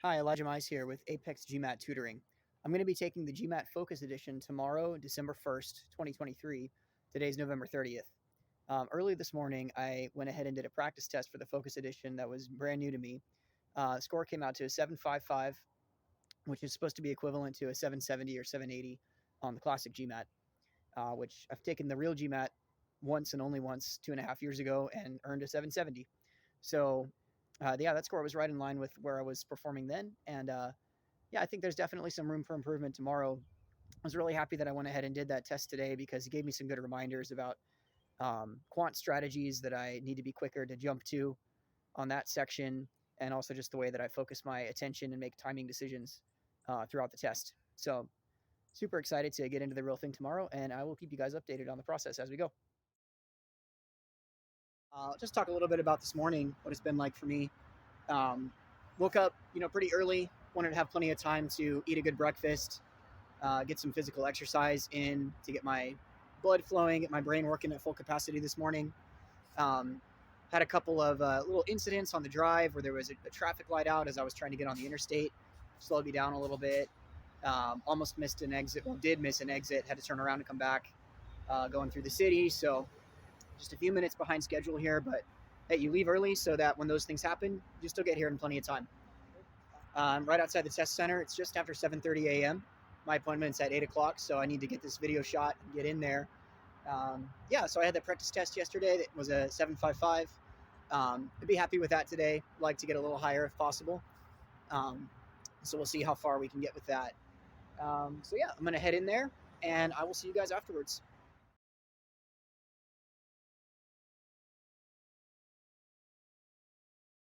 Hi, Elijah Mize here with Apex GMAT Tutoring. I'm going to be taking the GMAT Focus Edition tomorrow, December 1st, 2023. Today's November 30th. Early this morning, I went ahead and did a practice test for the Focus Edition that was brand new to me. Score came out to a 755, which is supposed to be equivalent to a 770 or 780 on the classic GMAT, which I've taken the real GMAT once and only once 2.5 years ago and earned a 770. So yeah, that score was right in line with where I was performing then. And yeah, I think there's definitely some room for improvement tomorrow. I was really happy that I went ahead and did that test today because it gave me some good reminders about quant strategies that I need to be quicker to jump to on that section, and also just the way that I focus my attention and make timing decisions throughout the test. So super excited to get into the real thing tomorrow, and I will keep you guys updated on the process as we go. I'll just talk a little bit about this morning, what it's been like for me. Woke up, pretty early. Wanted to have plenty of time to eat a good breakfast, get some physical exercise in to get my blood flowing, get my brain working at full capacity this morning. Had a couple of little incidents on the drive where there was a traffic light out as I was trying to get on the interstate. Slowed me down a little bit. Almost missed an exit. Well, did miss an exit. Had to turn around and come back going through the city. So just a few minutes behind schedule here, but hey, you leave early so that when those things happen, you still get here in plenty of time. Right outside the test center. It's just after 7:30 a.m. My appointment's at 8 o'clock, so I need to get this video shot and get in there. Yeah, so I had the practice test yesterday that was a 755. I'd be happy with that today. Like to get a little higher if possible. So we'll see how far we can get with that. So yeah, I'm going to head in there, and I will see you guys afterwards.